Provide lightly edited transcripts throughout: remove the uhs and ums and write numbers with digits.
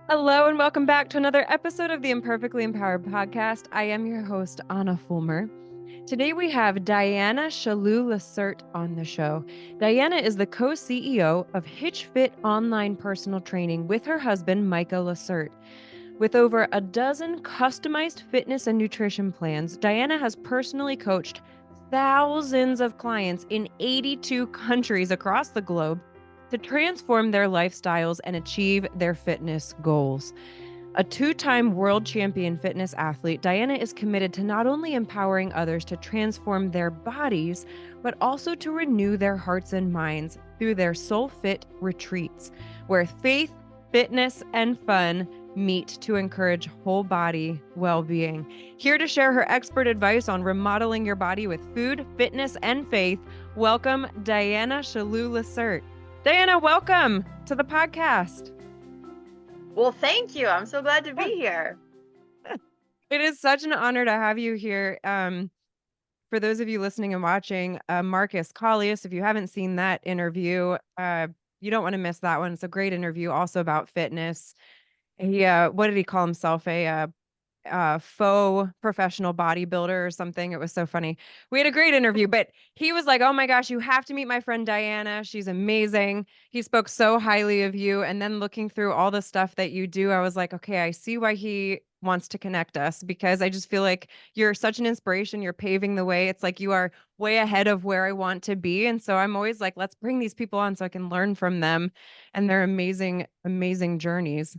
Hello and welcome back to another episode of the Imperfectly Empowered podcast. I am your host, Ahna Fulmer. Today we have Diana Chaloux-LaCerte on the show. Diana is the co-CEO of HitchFit Online Personal Training with her husband, Micah LaCerte. With over a dozen customized fitness and nutrition plans, Diana has personally coached thousands of clients in 82 countries across the globe to transform their lifestyles and achieve their fitness goals. A two-time world champion fitness athlete, Diana is committed to not only empowering others to transform their bodies, but also to renew their hearts and minds through their SoulFIT Retreats, where faith, fitness, and fun meet to encourage whole body well-being. Here to share her expert advice on remodeling your body with food, fitness, and faith, welcome Diana Chaloux-LaCerte. Diana, welcome to the podcast. Well, thank you. I'm so glad to be here. It is such an honor to have you here. For those of you listening and watching, Marcus Collius, if you haven't seen that interview, you don't want to miss that one. It's a great interview also about fitness. He, what did he call himself? A faux professional bodybuilder or something. It was so funny. We had a great interview, but he was like, "Oh my gosh, you have to meet my friend Diana. She's amazing." He spoke so highly of you. And then looking through all the stuff that you do, I was like, okay, I see why he wants to connect us, because I just feel like you're such an inspiration. You're paving the way. It's like you are way ahead of where I want to be. And so I'm always like, let's bring these people on so I can learn from them and their amazing, amazing journeys.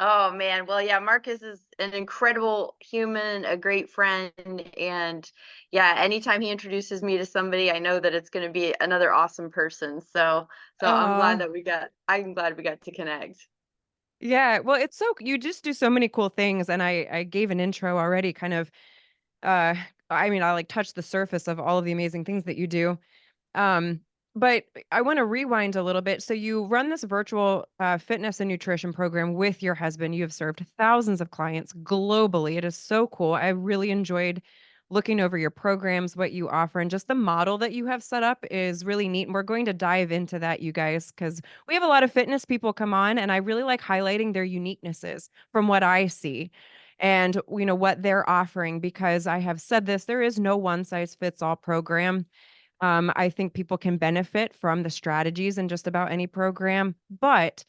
Oh man. Well, yeah, Marcus is an incredible human, a great friend, and yeah, anytime he introduces me to somebody, I know that it's going to be another awesome person. So Oh, I'm glad we got to connect. yeah. Well, it's so you just do so many cool things. And I gave an intro already, kind of uh I mean, I like touched the surface of all of the amazing things that you do. Um, but I want to rewind a little bit. So you run this virtual fitness and nutrition program with your husband. You have served thousands of clients globally. It is so cool. I really enjoyed looking over your programs, what you offer, and just the model that you have set up is really neat. And we're going to dive into that, you guys, because we have a lot of fitness people come on, and I really like highlighting their uniquenesses from what I see and what they're offering, because I have said this, there is no one size fits all program. I think people can benefit from the strategies in just about any program, but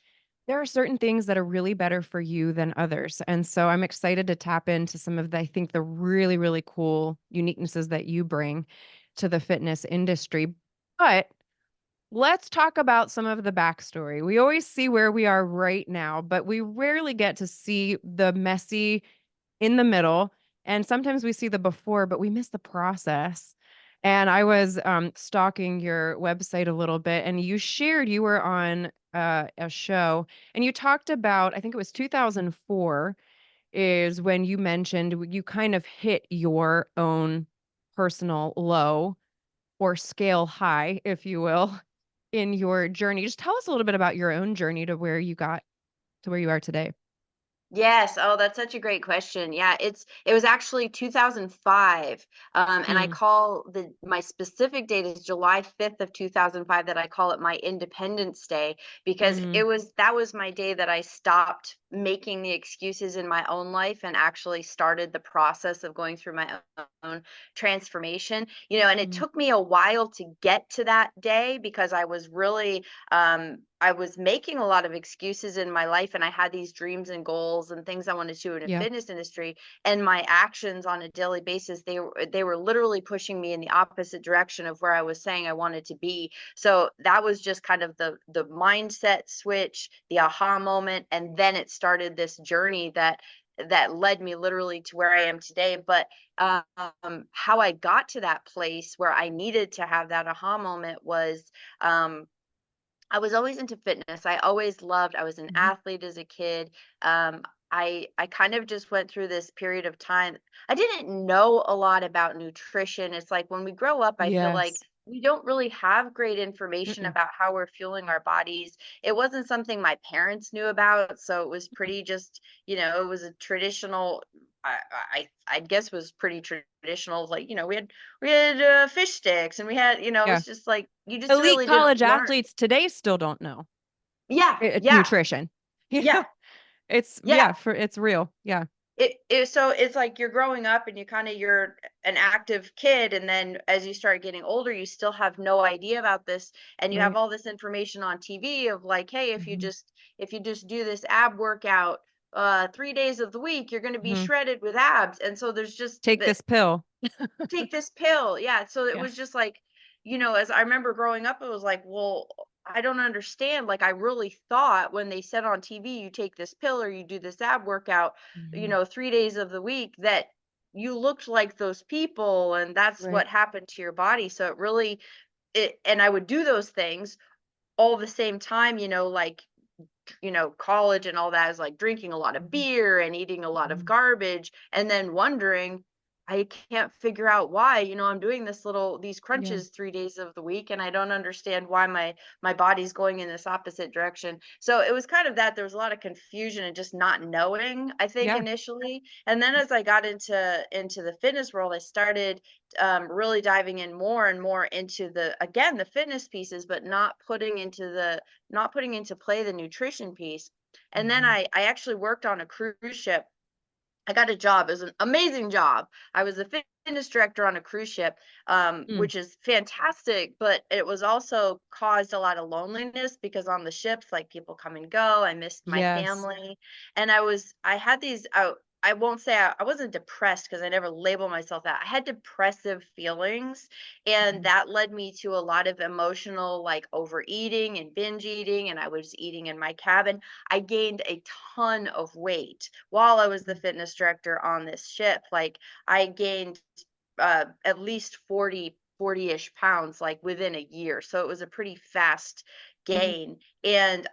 there are certain things that are really better for you than others. And so I'm excited to tap into some of the, I think, the really, really cool uniquenesses that you bring to the fitness industry. But let's talk about some of the backstory. We always see where we are right now, but we rarely get to see the messy in the middle. And sometimes we see the before, but we miss the process. And I was stalking your website a little bit, and you shared you were on a show, and you talked about, I think it was 2004, is when you mentioned you kind of hit your own personal low or scale high, if you will, in your journey. Just tell us a little bit about your own journey to where you got to where you are today. Yes. Oh, that's such a great question. Yeah, it was actually 2005. And I Mm, call my specific date is July 5th of 2005, that I call it my Independence Day, because mm, that was my day that I stopped making the excuses in my own life and actually started the process of going through my own transformation. And it mm. took me a while to get to that day, because I was making a lot of excuses in my life, and I had these dreams and goals and things I wanted to do in the Yeah. fitness industry, and my actions on a daily basis, they were literally pushing me in the opposite direction of where I was saying I wanted to be. So that was just kind of the mindset switch, the aha moment, and then it started this journey that led me literally to where I am today. But how I got to that place where I needed to have that aha moment was, I was always into fitness. I was an Mhm. athlete as a kid. I kind of just went through this period of time. I didn't know a lot about nutrition. It's like when we grow up, I feel like Yes. we don't really have great information Mm-mm. about how we're fueling our bodies. It wasn't something my parents knew about, so it was pretty just, it was a traditional. I guess was pretty traditional. Like, we had fish sticks, and we had, Yeah. it's just like you just Elite really didn't college learn. athletes today still don't know Yeah, yeah, nutrition. You yeah. know? It's Yeah. it's real. Yeah. So it's like you're growing up and you're an active kid, and then as you start getting older you still have no idea about this, and you have Right. all this information on TV of like, hey, Hmm. if you just do this ab workout 3 days of the week, you're going to be Hmm. shredded with abs. And so there's just Take the this pill. take this pill. Yeah. So it Yeah. was just like, as I remember growing up, it was like, well, I don't understand. Like, I really thought when they said on TV, you take this pill or you do this ab workout, Hmm. 3 days of the week, that you looked like those people and that's Right. what happened to your body. So it really, and I would do those things all the same time, like, college and all that is like drinking a lot of Hmm. beer and eating a lot of Hmm. garbage, and then wondering, I can't figure out why, I'm doing these Yeah. crunches 3 days of the week, and I don't understand why my body's going in this opposite direction. So it was kind of that. There was a lot of confusion and just not knowing, I think, Yeah. initially. And then as I got into the fitness world, I started really diving in more and more into the fitness pieces, but not putting into play the nutrition piece. And then Hmm. I actually worked on a cruise ship. I got a job. It was an amazing job. I was the fitness director on a cruise ship, Mm. which is fantastic, but it was also caused a lot of loneliness because on the ships, like, people come and go. I missed my Yes. family. And I had these, I won't say I wasn't depressed because I never labeled myself that. I had depressive feelings, and Hmm. that led me to a lot of emotional, like, overeating and binge eating. And I was eating in my cabin. I gained a ton of weight while I was the fitness director on this ship. Like, I gained at least 40-ish pounds, like, within a year. So it was a pretty fast Hmm. gain. And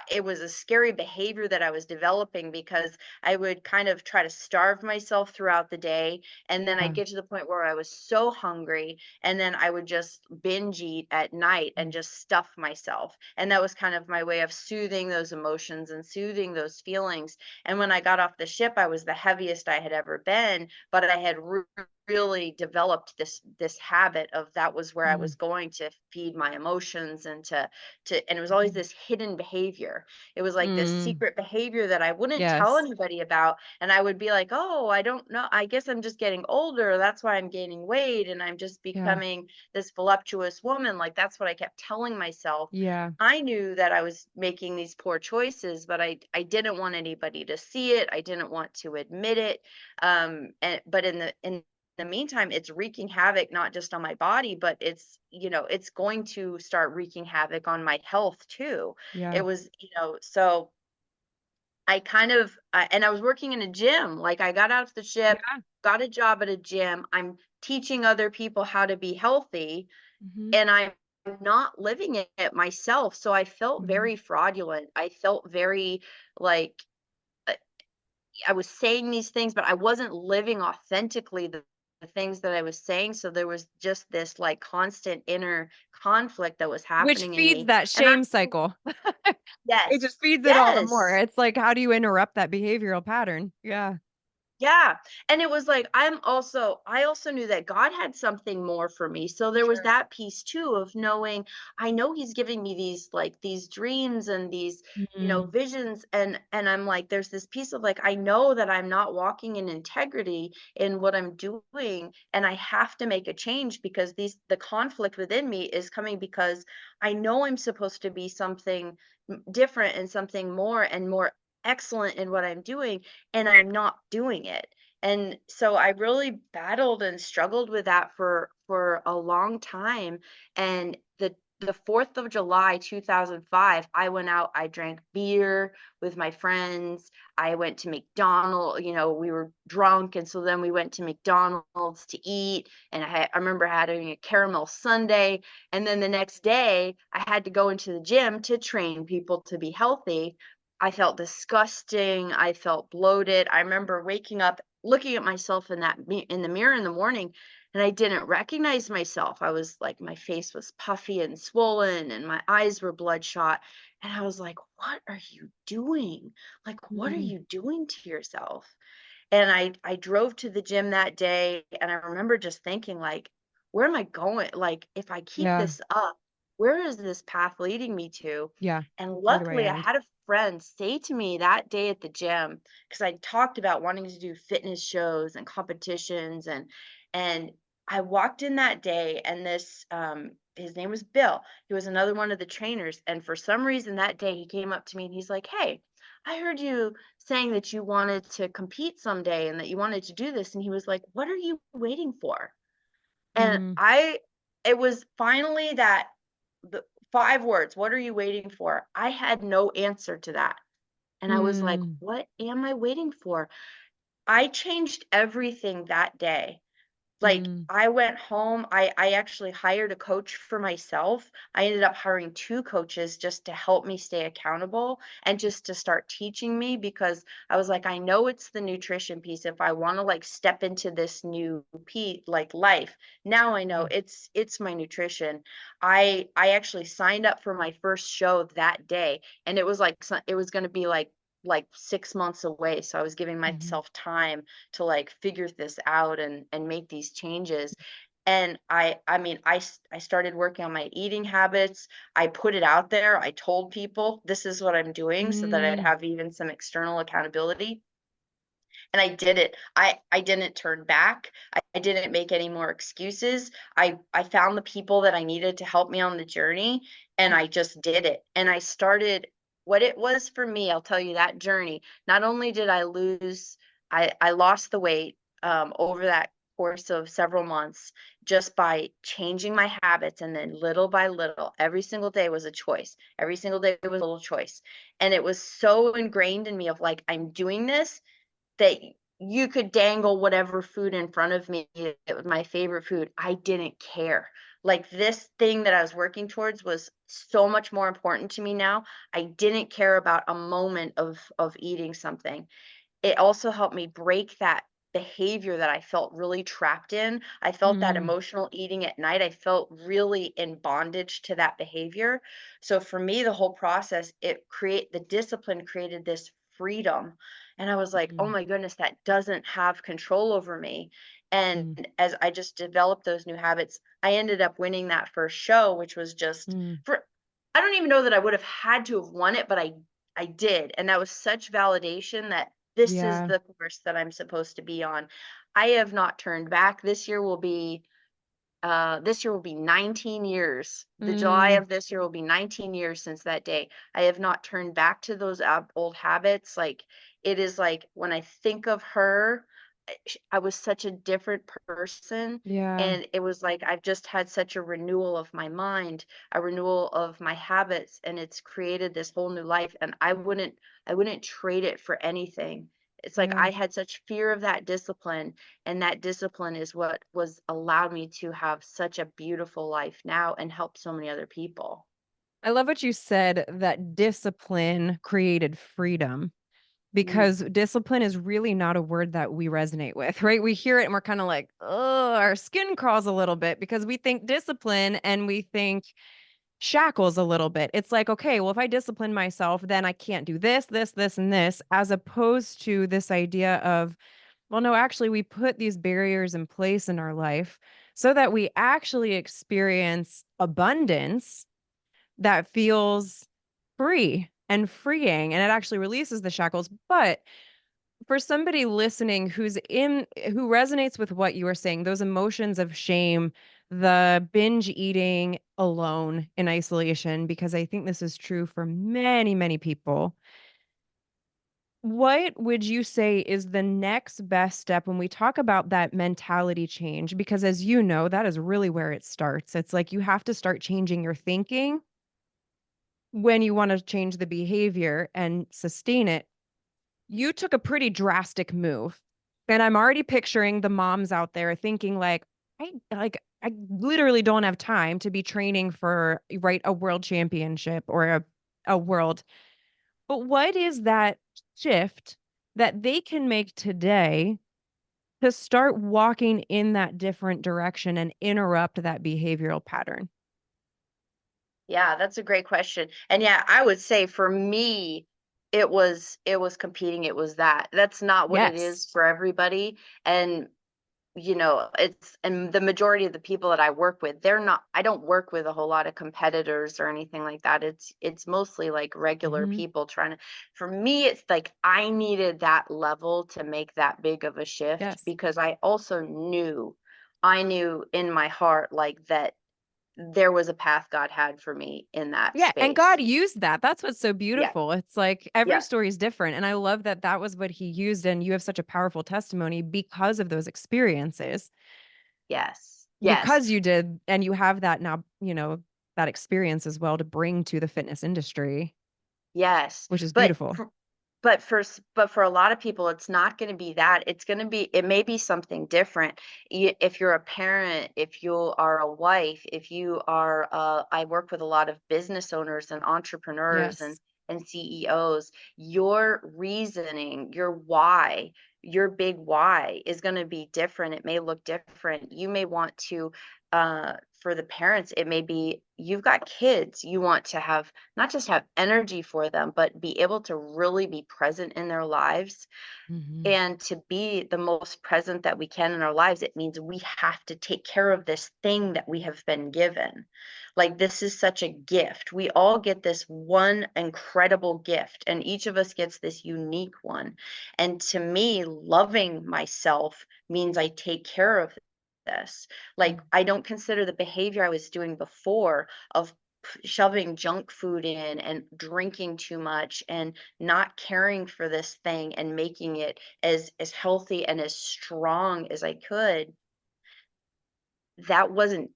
it was a scary behavior that I was developing because I would kind of try to starve myself throughout the day. And then I'd Yeah. get to the point where I was so hungry, and then I would just binge eat at night and Mm. just stuff myself. And that was kind of my way of soothing those emotions and soothing those feelings. And when I got off the ship, I was the heaviest I had ever been, but I had really developed this habit of, that was where I Mm. was going to feed my emotions, and and it was always Mhm. this hidden behavior. It was like this Mm. secret behavior that I wouldn't tell Yes. anybody about. And I would be like, oh, I don't know. I guess I'm just getting older. That's why I'm gaining weight. And I'm just Yeah. becoming this voluptuous woman. Like, that's what I kept telling myself. Yeah. I knew that I was making these poor choices, but I didn't want anybody to see it. I didn't want to admit it. But in the meantime, it's wreaking havoc not just on my body, but it's going to start wreaking havoc on my health too. It Yeah. was, so I kind of, and I was working in a gym. Like, I got out of the ship, Yeah. got a job at a gym. I'm teaching other people how to be healthy, Mhm. and I'm not living it myself. So I felt Mhm. very fraudulent. I felt very like, uh, I was saying these things, but I wasn't living authentically the things that I was saying. So there was just this, like, constant inner conflict that was Which happening in feeds me. that And I, shame cycle. It yes, just feeds it all the more. yes. It's like, how do you interrupt that behavioral pattern? Yeah. Yeah, and it was like, I also knew that God had something more for me. So there was Sure. that piece too of knowing, I know he's giving me these dreams and these, Mhm. visions. And I'm like, there's this piece of, like, I know that I'm not walking in integrity in what I'm doing, and I have to make a change because the conflict within me is coming because I know I'm supposed to be something different and something more and more excellent in what I'm doing, and I'm not doing it. And so I really battled and struggled with that for a long time. And the 4th of July 2005, I went out, I drank beer with my friends. I went to McDonald's, we were drunk, and so then we went to McDonald's to eat, and I remember having a caramel sundae. And then the next day, I had to go into the gym to train people to be healthy. I felt disgusting. I felt bloated. I remember waking up, looking at myself in the mirror in the morning, and I didn't recognize myself. I was like, my face was puffy and swollen, and my eyes were bloodshot. And I was like, "What are you doing? Like, what are Mhm. you doing to yourself?" And I drove to the gym that day, and I remember just thinking, like, where am I going? Like, if I keep Yeah. this up, where is this path leading me to? Yeah. And Where do I luckily, end? friend say to me that day at the gym, because I talked about wanting to do fitness shows and competitions, and I walked in that day, and this his name was Bill. He was another one of the trainers, and for some reason that day he came up to me and he's like, "Hey, I heard you saying that you wanted to compete someday and that you wanted to do this." And he was like, "What are you waiting for?" And Mm, it was finally that the 5 words, "What are you waiting for?" I had no answer to that. And I was like, mm, "What am I waiting for?" I changed everything that day. Like, mm, I went home, I actually hired a coach for myself. I ended up hiring 2 coaches just to help me stay accountable and just to start teaching me, because I was like, "I know it's the nutrition piece if I wanna, like, step into this new like, life. Now I know mm, it's my nutrition." I actually signed up for my first show that day, and it was like it was gonna be, like 6 months away, so I was giving mhm, myself time to like figure this out and make these changes. And I mean I started working on my eating habits. I put it out there. I told people this is what I'm doing so that I'd mm, have even some external accountability. And I did it. I didn't turn back. I didn't make any more excuses. I found the people that I needed to help me on the journey, and I just did it. And I started what it was for me, I'll tell you that journey. Not only did I lose I lost the weight over that course of several months just by changing my habits, and then little by little every single day was a choice. Every single day was a little choice. And it was so ingrained in me of like, I'm doing this, that you could dangle whatever food in front of me. It was my favorite food. I didn't care. Like, this thing that I was working towards was so much more important to me now. I didn't care about a moment of eating something. It also helped me break that behavior that I felt really trapped in. I felt that mm, emotional eating at night. I felt really in bondage to that behavior. So for me, the whole process, the discipline created this freedom. And I was like, oh mm, my goodness, that doesn't have control over me. And mm, as I just developed those new habits, I ended up winning that first show, which was just mm. for, I don't even know that I would have had to have won it, but I did. And that was such validation that this is Yeah. the course that I'm supposed to be on. I have not turned back. This year will be 19 years. The July Mm, of this year will be 19 years since that day. I have not turned back to those old habits. Like, it is like when I think of her, I was such a different person. yeah. And it was like I've just had such a renewal of my mind, a renewal of my habits, and it's created this whole new life. And I wouldn't trade it for anything. It's like Yeah. I had such fear of that discipline, and that discipline is what was allowed me to have such a beautiful life now and help so many other people. I love what you said that discipline created freedom Mm, because discipline is really not a word that we resonate with, right? We hear it and we're kind of like, oh, our skin crawls a little bit because we think discipline and we think shackles a little bit. It's like, okay, well, if I discipline myself, then I can't do this, this, this, and this, as opposed to this idea of, well, no, actually, we put these barriers in place in our life so that we actually experience abundance that feels free and freeing and it actually releases the shackles. But for somebody listening who resonates with what you were saying, those emotions of shame, the binge eating alone in isolation, because I think this is true for many, many people. What would you say is the next best step when we talk about that mentality change? Because as you know, that is really where it starts. It's like you have to start changing your thinking when you want to change the behavior and sustain it. You took a pretty drastic move. And I'm already picturing the moms out there thinking I literally don't have time to be training for right a world championship or a world. But what is that shift that they can make today to start walking in that different direction and interrupt that behavioral pattern? yeah, that's a great question. And yeah, I would say for me, it was competing. It was that. That's not what it is Yes. for everybody. And and the majority of the people that I work with, I don't work with a whole lot of competitors or anything like that. It's mostly like regular Hmm. people for me, it's like I needed that level to make that big of a shift, Yes. because I knew in my heart, like, that there was a path God had for me in that Yeah, and God space. used that. That's what's so Yeah. beautiful. It's like every Yeah. story is different, and I love that that was what he used, and you have such a powerful testimony because of those experiences. Yes. Yes. Because you did, and you have that now, that experience as well to bring to the fitness industry, Yes. which is But beautiful. but for a lot of people, it's not going to be that. It may be something different. If you're a parent, if you are a wife, if you are, I work with a lot of business owners and entrepreneurs Yes. and CEOs. Your reasoning, your big why is going to be different. It may look different. You may want to, for the parents, it may be you've got kids. You want to have not just have energy for them, but be able to really be present in their lives. Mhm. And to be the most present that we can in our lives, it means we have to take care of this thing that we have been given. Like, this is such a gift. We all get this one incredible gift, and each of us gets this unique one. And to me, loving myself means I take care of this. Like, Mm. I don't consider the behavior I was doing before of shoving junk food in and drinking too much and not caring for this thing and making it as healthy and as strong as I could. That wasn't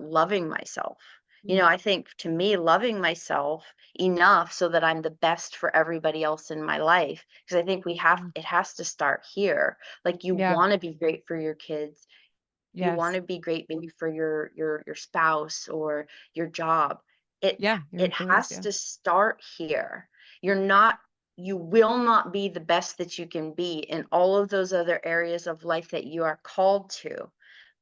loving myself. Mm. I think, to me, loving myself enough so that I'm the best for everybody else in my life, because I think Mm. it has to start here. Like, you Yeah. want to be great for your kids. You want Yes. to be great maybe for your spouse or your job. it Yeah, your it employees, has yeah. to start here. You will not be the best that you can be in all of those other areas of life that you are called to.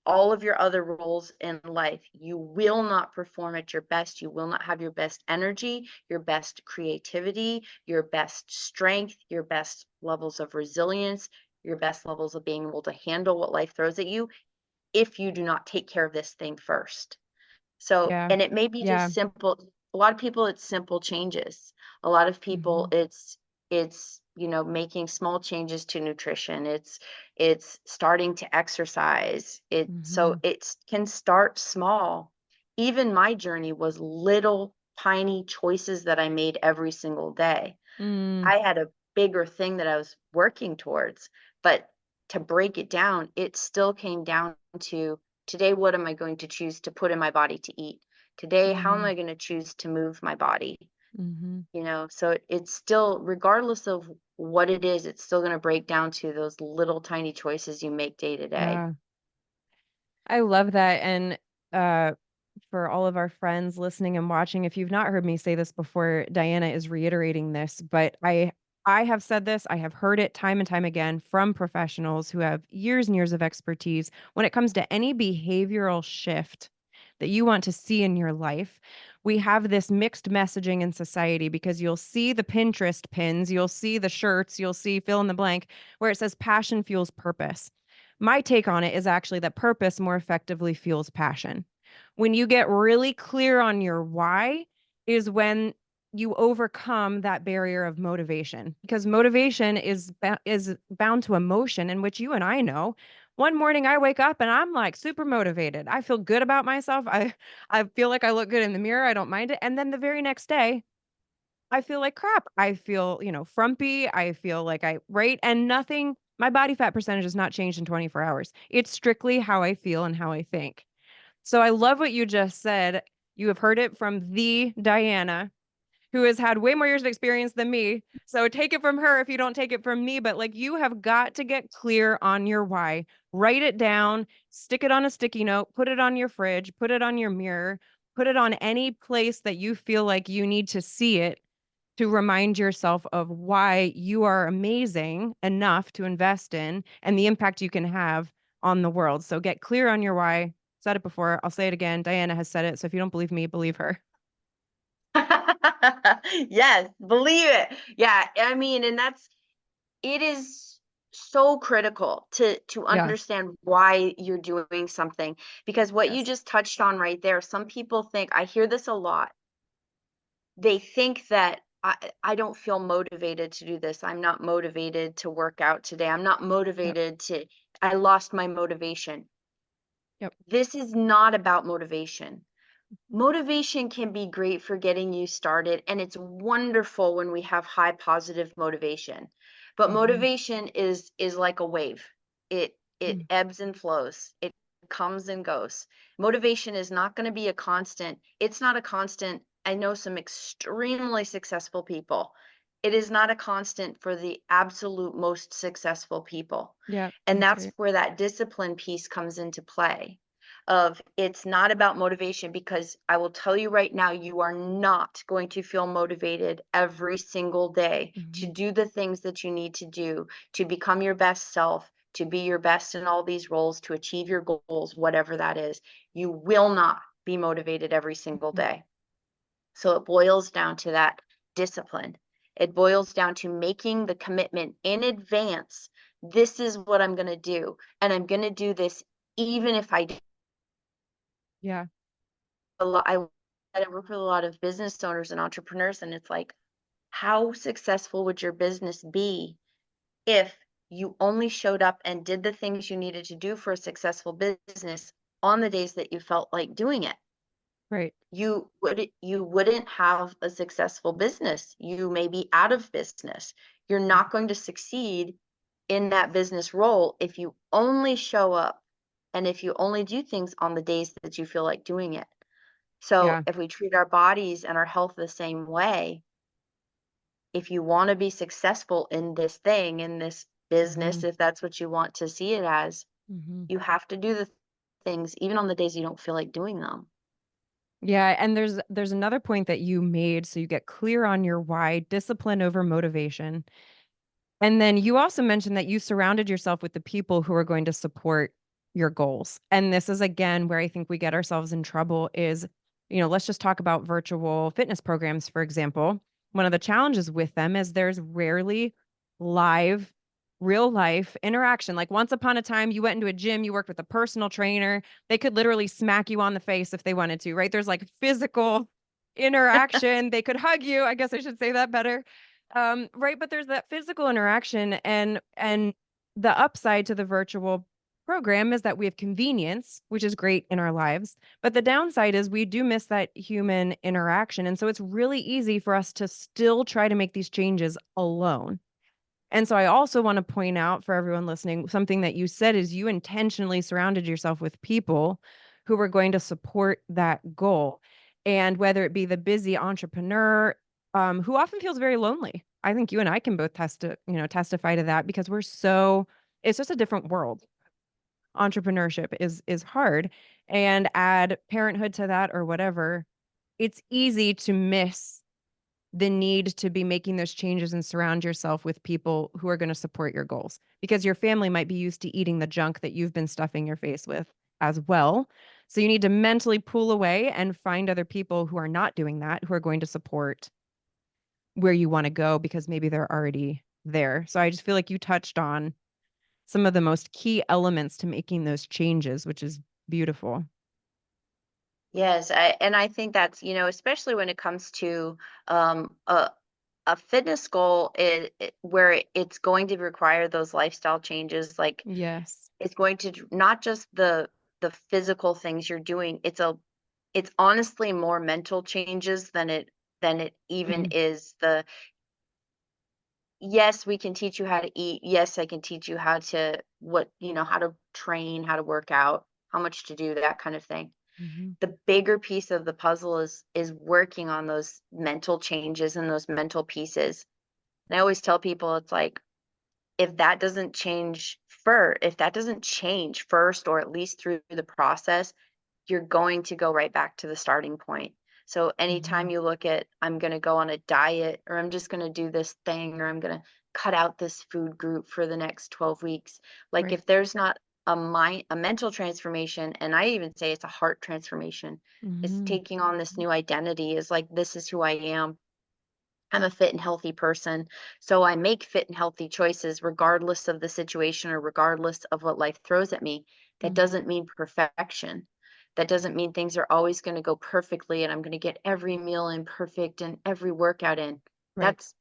All of your other roles in life, you will not perform at your best. You will not have your best energy, your best creativity, your best strength, your best levels of resilience, your best levels of being able to handle what life throws at you, if you do not take care of this thing first. So, Yeah. and it may be Yeah. just simple. A lot of people, it's simple changes. A lot of people, Mhm. it's making small changes to nutrition. It's starting to exercise. So Mhm. it can start small. Even my journey was little tiny choices that I made every single day. Mm. I had a bigger thing that I was working towards, but to break it down, it still came down to, today, what am I going to choose to put in my body to eat? Today, how am Mhm. I going to choose to move my body? Mhm. So it's still, regardless of what it is, it's still going to break down to those little tiny choices you make day to day. Yeah. I love that, and uh for all of our friends listening and watching, if you've not heard me say this before, Diana is reiterating this, but I have said this, I have heard it time and time again from professionals who have years and years of expertise when it comes to any behavioral shift that you want to see in your life. We have this mixed messaging in society because you'll see the Pinterest pins, you'll see the shirts, you'll see fill in the blank where it says passion fuels purpose. My take on it is actually that purpose more effectively fuels passion. When you get really clear on your why is when you overcome that barrier of motivation, because motivation is bound to emotion, in which you and I know. One morning I wake up and I'm like super motivated. I feel good about myself. I feel like I look good in the mirror. I don't mind it. And then the very next day, I feel like crap. I feel, frumpy. I feel like right? And nothing, my body fat percentage has not changed in 24 hours. It's strictly how I feel and how I think. So I love what you just said. You have heard it from the Diana, who has had way more years of experience than me. So take it from her if you don't take it from me. But like, you have got to get clear on your why. Write it down, stick it on a sticky note, put it on your fridge, put it on your mirror, put it on any place that you feel like you need to see it, to remind yourself of why you are amazing enough to invest in and the impact you can have on the world. So get clear on your why. Said it before. I'll say it again. Diana has said it. So if you don't believe me, believe her. Yes, believe it. Yeah, I mean, and it is so critical to Yeah. understand why you're doing something, because what you Yes. just touched on right there, some people think, I hear this a lot. They think that I don't feel motivated to do this. I'm not motivated to work out today. I'm not Yep. motivated to I lost my motivation. Yep. This is not about motivation. Mhm. Motivation can be great for getting you started, and it's wonderful when we have high positive motivation. But Mhm. motivation is like a wave. It Mm. ebbs and flows. It comes and goes. Motivation is not going to be a constant. It's not a constant. I know some extremely successful people. It is not a constant for the absolute most successful people. Yeah, And that's that's right. where that discipline piece comes into play, of it's not about motivation, because I will tell you right now, you are not going to feel motivated every single day to Mhm. do the things that you need to do to become your best self, to be your best in all these roles, to achieve your goals, whatever that is. You will not be motivated every single Mhm. day. So it boils down to that discipline. It boils down to making the commitment in advance. This is what I'm going to do. And I'm going to do this even if I Yeah. a lot. I work with a lot of business owners and entrepreneurs, and it's like, how successful would your business be if you only showed up and did the things you needed to do for a successful business on the days that you felt like doing it? Right. You wouldn't have a successful business. You may be out of business. You're not going to succeed in that business role if you only show up and if you only do things on the days that you feel like doing it. So Yeah. if we treat our bodies and our health the same way, if you want to be successful in this thing, in this business, Mhm. if that's what you want to see it as, Mhm. you have to do the things even on the days you don't feel like doing them. Yeah, and there's another point that you made, so you get clear on your why, discipline over motivation. And then you also mentioned that you surrounded yourself with the people who are going to support your goals. And this is again where I think we get ourselves in trouble is, let's just talk about virtual fitness programs, for example. One of the challenges with them is there's rarely live, real life interaction. Like once upon a time, you went into a gym, you worked with a personal trainer. They could literally smack you on the face if they wanted to, right? There's like physical interaction. They could hug you. I guess I should say that better. Right, but there's that physical interaction and the upside to the virtual program is that we have convenience, which is great in our lives. But the downside is we do miss that human interaction. And so it's really easy for us to still try to make these changes alone. And so I also want to point out for everyone listening, something that you said is you intentionally surrounded yourself with people who were going to support that goal. And whether it be the busy entrepreneur, who often feels very lonely. I think you and I can both testify to that because it's just a different world. Entrepreneurship is hard. And add parenthood to that or whatever, it's easy to miss the need to be making those changes and surround yourself with people who are going to support your goals because your family might be used to eating the junk that you've been stuffing your face with as well. So you need to mentally pull away and find other people who are not doing that, who are going to support where you want to go because maybe they're already there. So I just feel like you touched on some of the most key elements to making those changes, which is beautiful. Yes, and I think that's, especially when it comes to um, a a fitness goal, where it's going to require those lifestyle changes. Like, Yes. it's going to not just the physical things you're doing. It's honestly more mental changes than it even Hmm. is the, yes, we can teach you how to eat. Yes, I can teach you how to train, how to work out, how much to do, that kind of thing. Hmm. The bigger piece of the puzzle is working on those mental changes and those mental pieces. And I always tell people, it's like, if that doesn't change first, or at least through the process, you're going to go right back to the starting point. So anytime Hmm. you look at, I'm going to go on a diet, or I'm just going to do this thing, or I'm going to cut out this food group for the next 12 weeks, like, Right. if there's not a mental transformation, and I even say it's a heart transformation, it's Hmm. taking on this new identity, is like, this is who I am. I'm a fit and healthy person. So I make fit and healthy choices regardless of the situation or regardless of what life throws at me. That Mm. doesn't mean perfection. That doesn't mean things are always going to go perfectly and I'm going to get every meal in perfect and every workout in. Right. That's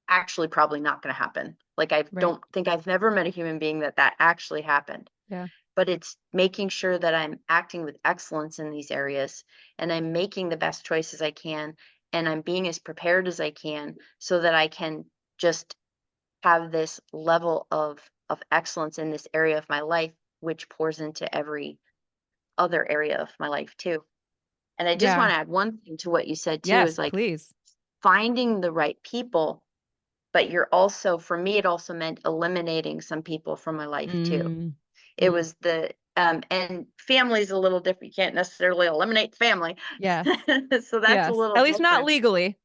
actually probably not going to happen. Like, I Right. don't think I've never met a human being that actually happened. Yeah. But it's making sure that I'm acting with excellence in these areas and I'm making the best choices I can and I'm being as prepared as I can so that I can just have this level of excellence in this area of my life, which pours into every other area of my life too. And I just Yeah. want to add one thing to what you said too, Yes, is like please. finding the right people, but you're also, for me, it also meant eliminating some people from my life too. Mm. It Mm. was and family's a little different. You can't necessarily eliminate family. Yes. So that's a Yes. little At least not different. legally.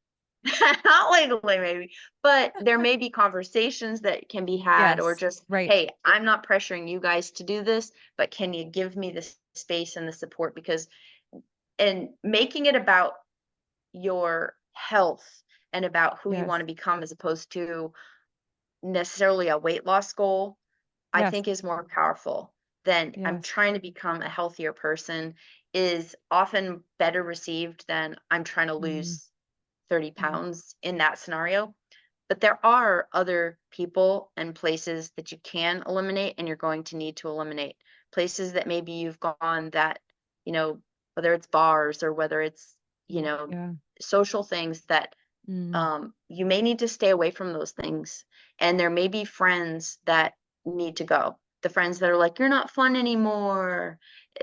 Not legally, maybe, but there may be conversations that can be had, or Yes. just, Right. hey, I'm not pressuring you guys to do this, but can you give me the space and the support? Because, and making it about your health and about who you Yes. want to become as opposed to necessarily a weight loss goal, I Yes. think is more powerful than I'm Yes. trying to become a healthier person, is often better received than I'm trying to Mm. lose 30 Mhm. pounds in that scenario. But there are other people and places that you can eliminate and you're going to need to eliminate. Places that maybe you've gone that, you know, whether it's bars or whether it's, you Mm. know, Yeah. social things that Mm. you may need to stay away from those things. And there may be friends that need to go. The friends that are like, you're not fun anymore,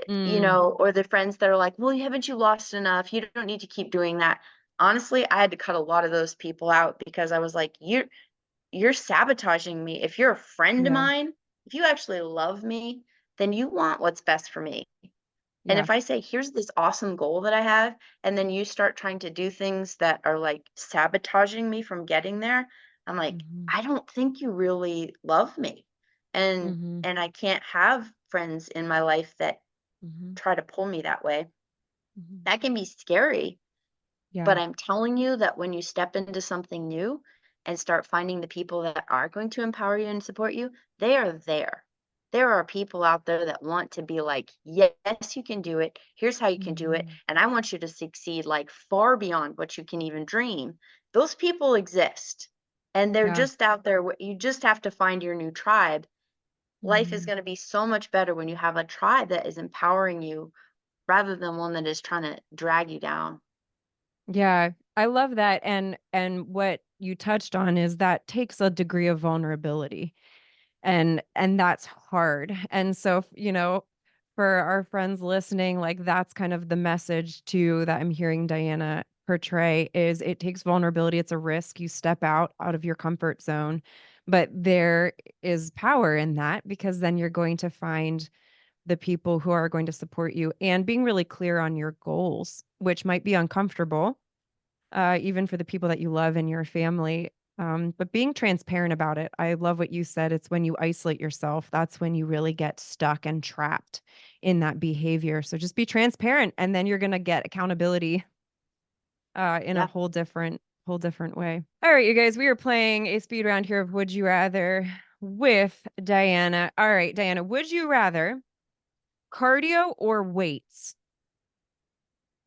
you Mm. know, or the friends that are like, well, haven't you lost enough? You don't need to keep doing that. Honestly, I had to cut a lot of those people out because I was like, you're sabotaging me. If you're a friend of Yeah. mine, if you actually love me, then you want what's best for me. And Yeah. if I say, here's this awesome goal that I have, and then you start trying to do things that are like sabotaging me from getting there, I'm like, Mhm. I don't think you really love me. And Mhm. and I can't have friends in my life that Mhm. try to pull me that way. Mhm. That can be scary, Yeah. but I'm telling you that when you step into something new and start finding the people that are going to empower you and support you, they are there. There are people out there that want to be like, yes, you can do it. Here's how you can do it. Mhm. And I want you to succeed like far beyond what you can even dream. Those people exist and they're Yeah. just out there. You just have to find your new tribe. Life is Mhm. going to be so much better when you have a tribe that is empowering you rather than one that is trying to drag you down. Yeah, I love that. And what you touched on is that takes a degree of vulnerability. And that's hard. And so, for our friends listening, like that's kind of the message too that I'm hearing Diana portray is it takes vulnerability. It's a risk. You step out of your comfort zone, but there is power in that because then you're going to find the people who are going to support you and being really clear on your goals, which might be uncomfortable, even for the people that you love in your family. But being transparent about it. I love what you said. It's when you isolate yourself, that's when you really get stuck and trapped in that behavior. So just be transparent and then you're going to get accountability in a Yeah. whole different way. All right, you guys, we are playing a speed round here of Would You Rather with Diana. All right, Diana, would you rather cardio or weights?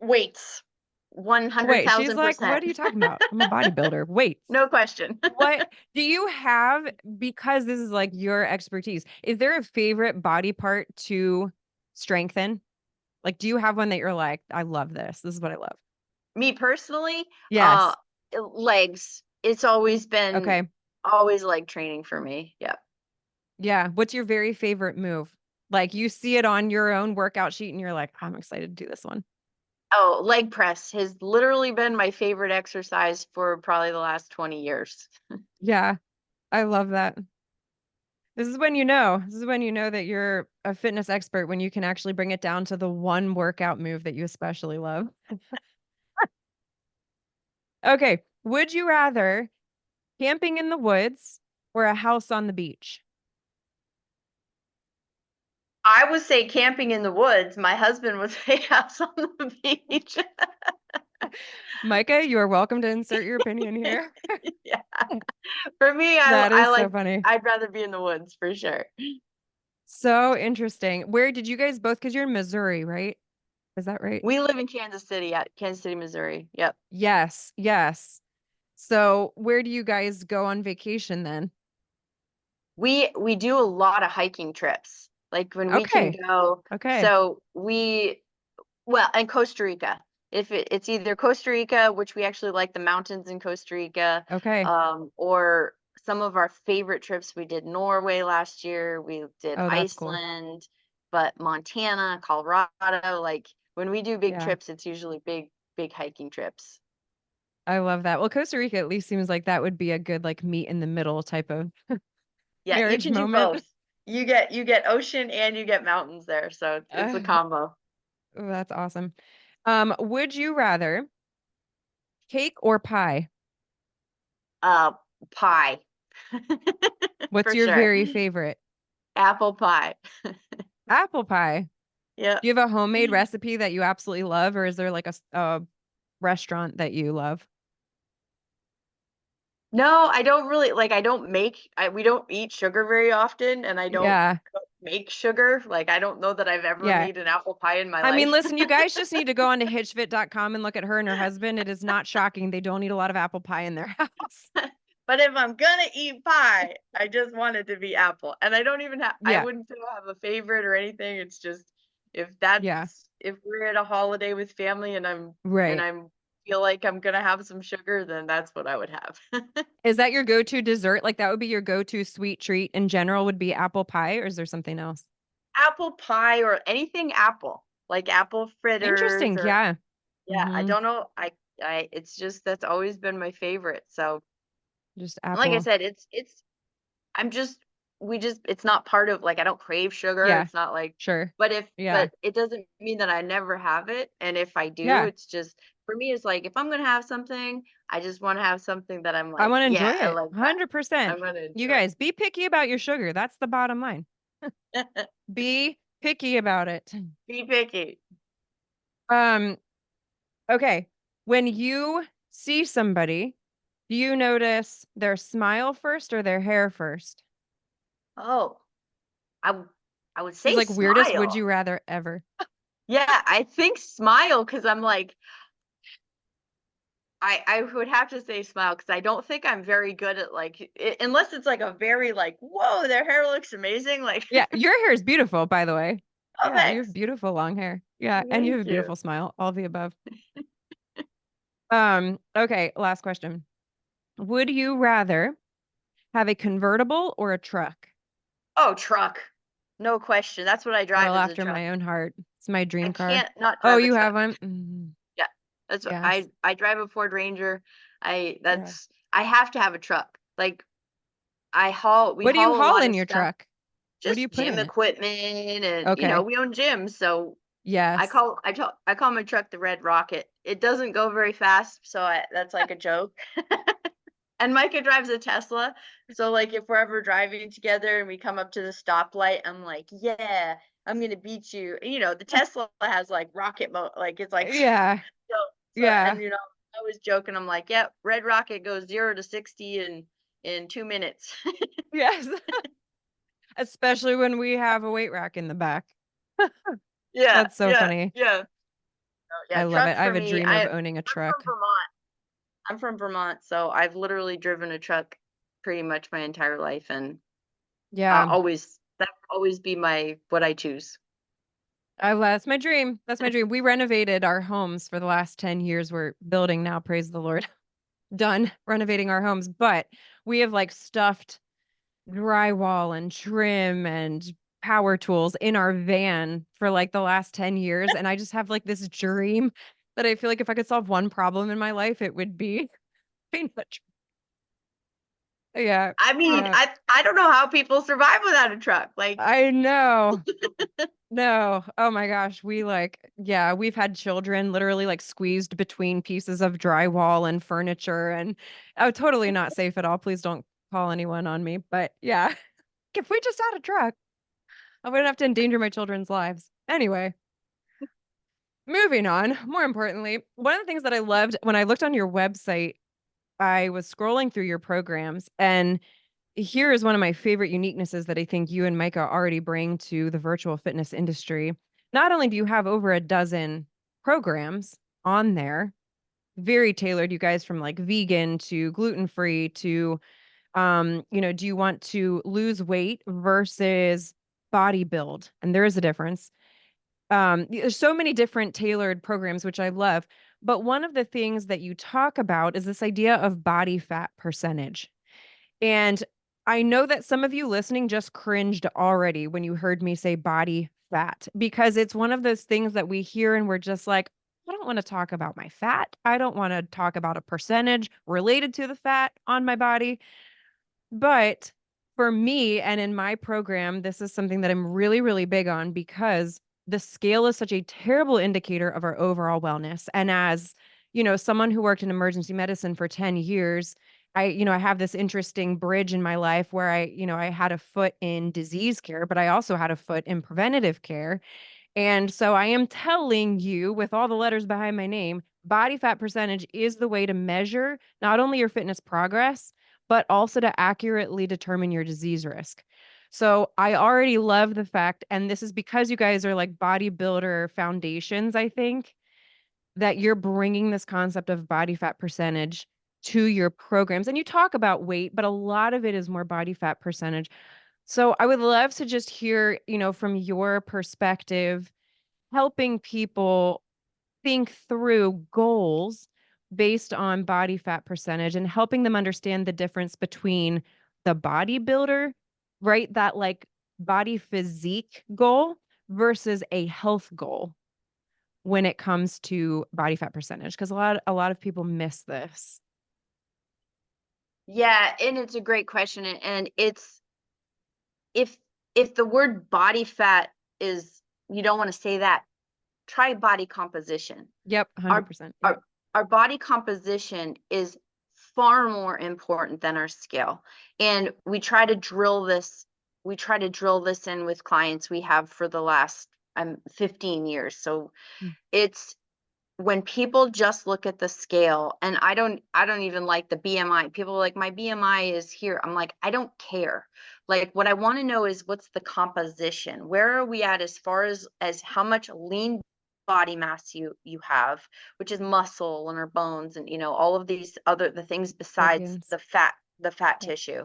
Weights, Wait, she's like, what 100,000%. are you talking about? I'm a bodybuilder. Weights. No question. What do you have? Because this is like your expertise. Is there a favorite body part to strengthen? Like, do you have one that you're like, I love this? This is what I love. Me personally, uh, Yes. legs. It's always been Okay. always leg training for me. Yeah. Yeah. What's your very favorite move? Like, you see it on your own workout sheet and you're like, I'm excited to do this one. Oh, leg press has literally been my favorite exercise for probably the last 20 years. Yeah. I love that. This is when you know that you're a fitness expert when you can actually bring it down to the one workout move that you especially love. Okay. Would you rather camping in the woods or a house on the beach? I would say camping in the woods. My husband would say house on the beach. Micah, you are welcome to insert your opinion here. Yeah. For me, That I is so like funny. I'd rather be in the woods for sure. So interesting. Where did you guys both, because you're in Missouri, right? Is that right? We live in Kansas City, at Kansas City, Missouri. Yep. Yes, yes. So where do you guys go on vacation then? We do a lot of hiking trips. Like when we can Okay. go, Okay. so well, and Costa Rica. If it's either Costa Rica, which we actually like the mountains in Costa Rica, Okay. or some of our favorite trips. We did Norway last year. We did Oh, that's cool. Iceland, but Montana, Colorado. Like when we do big Yeah. trips, it's usually big hiking trips. I love that. Well, Costa Rica at least seems like that would be a good like meet in the middle type of Yeah, you marriage can do moment. both. You get ocean and you get mountains there, so it's a combo. Oh, that's awesome. Would you rather cake or pie? Uh, Pie. What's For your sure. very favorite? Apple pie. Apple pie. Yeah. Do you have a homemade recipe that you absolutely love, or is there like a restaurant that you love? No, I don't really like I don't make we don't eat sugar very often and I don't Yeah. make sugar. Like I don't know that I've ever Yeah. made an apple pie in my I mean, life. listen, you guys just need to go on to hitchfit.com and look at her and her husband. It is not shocking. They don't eat a lot of apple pie in their house. But if I'm gonna eat pie, I just want it to be apple. And I don't even I Yeah. wouldn't say I have a favorite or anything. It's just Yeah. if we're at a holiday with family and Right. I'm feel like I'm gonna have some sugar, then that's what I would have. Is that your go-to dessert? Like that would be your go-to sweet treat in general would be apple pie, or is there something else? Apple pie or anything apple, like apple fritters Interesting. or Yeah. yeah, I Mm-hmm. don't know. I it's just that's always been my favorite. So, Just like I apple. said, I'm just we just it's not part of like I don't crave sugar. Yeah. It's not like Sure. but Yeah. it doesn't mean that I never have it. And if I do, Yeah. it's just for me it's like if I'm going to have something, I just want to have something that I'm I like, want to enjoy yeah, I it. like that. 100%. I'm going to You enjoy guys be picky about your sugar. That's the bottom line. it. Be picky about it. Be picky. Um, okay. When you see somebody, do you notice their smile first or their hair first? Oh, I w- I would Who's say like weirdest would smile. you rather ever? Yeah, I think smile because I'm like I would have to say smile because I don't think I'm very good at like unless it's like a very like whoa their hair looks amazing like Yeah, your hair is beautiful, by the way. oh Yeah, you have thanks beautiful long hair. Yeah, and you have thank a you. beautiful smile, all the above. Okay, last question. Would you rather have a convertible or a truck? Oh, truck, no question. That's what I drive Girl is a after truck. my own heart. It's my I dream car. can't not Oh, drive a you have truck. one? Mm, Yeah, that's what yes. I drive a Ford Ranger. Yeah. I have to have a truck. Like we What do you haul a haul lot in of your stuff, truck? What do you just put gym in it? equipment, and Okay. we own gyms, so Yes. I call my truck the Red Rocket. It doesn't go very fast, so that's like a joke. And Micah drives a Tesla, so like if we're ever driving together and we come up to the stoplight, I'm like, yeah, I'm gonna beat you. And, the Tesla has like rocket mode, like it's like Yeah. so Yeah. and I was joking. I'm like, yeah, Red Rocket goes 0 to 60 in 2 minutes. Yes. Especially when we have a weight rack in the back. Yeah, That's so yeah, funny. yeah. Yeah, I love truck it. I for have a me. dream of owning a I'm from truck. Vermont. So I've literally driven a truck pretty much my entire life, and Yeah. always that will always be my what I choose. That's my dream. That's my dream. We renovated our homes for the last 10 years. We're building now, praise the Lord. Done renovating our homes, but we have like stuffed drywall and trim and power tools in our van for like the last 10 years. And I just have like this dream that I feel like if I could solve one problem in my life, it would be pretty much. Yeah. I mean, Yeah. I don't know how people survive without a truck. Like, I know. No. Oh my gosh. Yeah, we've had children literally like squeezed between pieces of drywall and furniture and oh, totally not safe at all. Please don't call anyone on me. But yeah, if we just had a truck, I wouldn't have to endanger my children's lives. Anyway, moving on, more importantly, one of the things that I loved when I looked on your website, I was scrolling through your programs, and here is one of my favorite uniquenesses that I think you and Micah already bring to the virtual fitness industry. Not only do you have over a dozen programs on there, very tailored, you guys, from like vegan to gluten-free to do you want to lose weight versus body build? And there is a difference. There's so many different tailored programs, which I love. But one of the things that you talk about is this idea of body fat percentage. And I know that some of you listening just cringed already when you heard me say body fat, because it's one of those things that we hear and we're just like, I don't want to talk about my fat. I don't want to talk about a percentage related to the fat on my body. But for me and in my program, this is something that I'm really, really big on because the scale is such a terrible indicator of our overall wellness. And as, someone who worked in emergency medicine for 10 years, I have this interesting bridge in my life where I had a foot in disease care, but I also had a foot in preventative care. And so I am telling you, with all the letters behind my name, body fat percentage is the way to measure not only your fitness progress, but also to accurately determine your disease risk. So I already love the fact, and this is because you guys are like bodybuilder foundations, I think, that you're bringing this concept of body fat percentage to your programs. And you talk about weight, but a lot of it is more body fat percentage. So I would love to just hear, from your perspective, helping people think through goals based on body fat percentage and helping them understand the difference between the bodybuilder, right? That like body physique goal versus a health goal when it comes to body fat percentage. Because a lot of people miss this. Yeah, and it's a great question, and it's if if the word body fat is you don't want to say that, try body composition. Yep, Our 100%. Yep. our body composition is far more important than our scale. And we try to drill this in with clients we have for the last 15 years. So Mm. it's when people just look at the scale, and I don't even like the BMI. People are like, my BMI is here. I'm like, I don't care. Like, what I want to know is what's the composition? Where are we at as far as how much lean body mass you have, which is muscle and our bones and all of these other the things besides Organs. the fat Yep. tissue.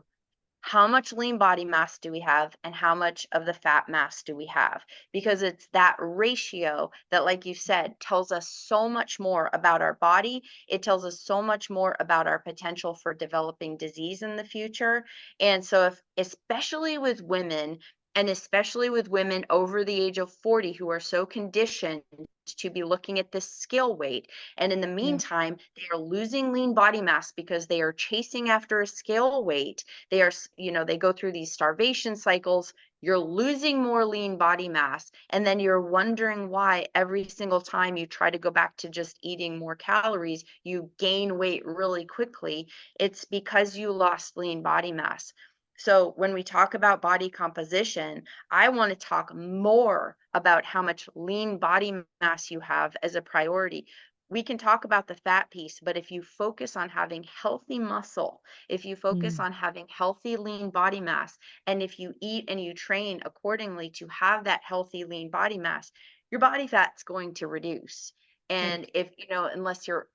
How much lean body mass do we have and how much of the fat mass do we have? Because it's that ratio that, like you said, tells us so much more about our body. It tells us so much more about our potential for developing disease in the future. And so, if especially with women, and especially with women over the age of 40 who are so conditioned to be looking at this scale weight. And in the Yeah. meantime, they are losing lean body mass because they are chasing after a scale weight. They are, they go through these starvation cycles. You're losing more lean body mass. And then you're wondering why every single time you try to go back to just eating more calories, you gain weight really quickly. It's because you lost lean body mass. So when we talk about body composition, I want to talk more about how much lean body mass you have as a priority. We can talk about the fat piece, but if you focus on having healthy muscle, if you focus Mm. on having healthy lean body mass, and if you eat and you train accordingly to have that healthy lean body mass, your body fat's going to reduce. Right. And if, unless you're,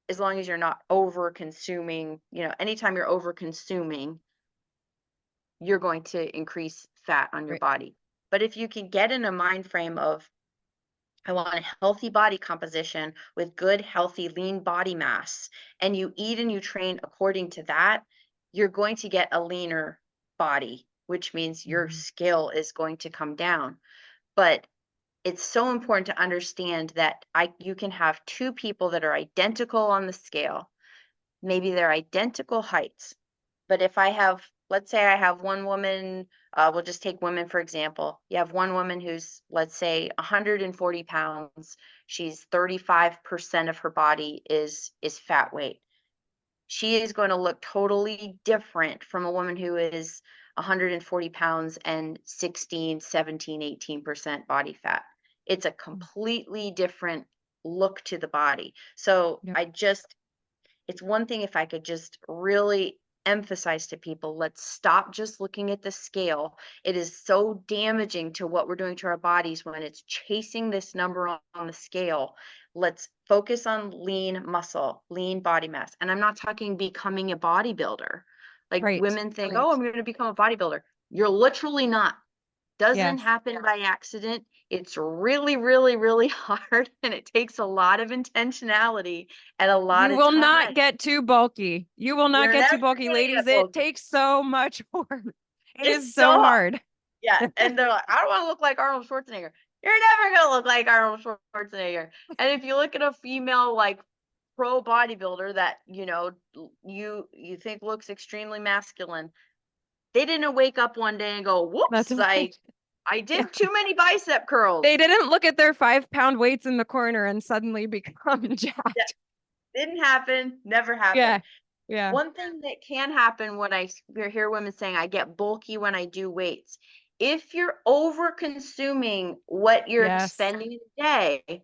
as long as you're not over consuming, anytime you're over consuming, you're going to increase fat on your Right. body. But if you can get in a mind frame of, I want a healthy body composition with good, healthy, lean body mass, and you eat and you train according to that, you're going to get a leaner body, which means your Mhm. scale is going to come down. But it's so important to understand that you can have two people that are identical on the scale. Maybe they're identical heights, but if I have, let's say I have one woman, we'll just take women for example. You have one woman who's, let's say, 140 pounds. She's 35% of her body is fat weight. She is going to look totally different from a woman who is 140 pounds and 16, 17, 18% body fat. It's a completely different look to the body. So Yep. it's one thing if I could just really emphasize to people, let's stop just looking at the scale. It is so damaging to what we're doing to our bodies when it's chasing this number on the scale. Let's focus on lean muscle, lean body mass. And I'm not talking becoming a bodybuilder. Like Right. women think, oh, I'm going to become a bodybuilder. You're literally not. Doesn't Yes. happen by accident. It's really, really, really hard, and it takes a lot of intentionality and a lot You of will time. not get too bulky. You will not You're get too never bulky, gonna ladies. get It bulky. takes so much work. It is It's so so hard. hard. Yeah, and they're like, "I don't wanna look like Arnold Schwarzenegger." You're never gonna look like Arnold Schwarzenegger. And if you look at a female, like, pro bodybuilder that, you think looks extremely masculine, they didn't wake up one day and go, That's "Whoops, I right. I Yeah. did too many bicep They curls." didn't look at their 5 pound weights in the corner and suddenly become jacked. Didn't happen, never happened. Yeah. Yeah. One thing that can happen when hear women saying, I get bulky when I do weights. If you're over consuming what you're Yes. expending in a day,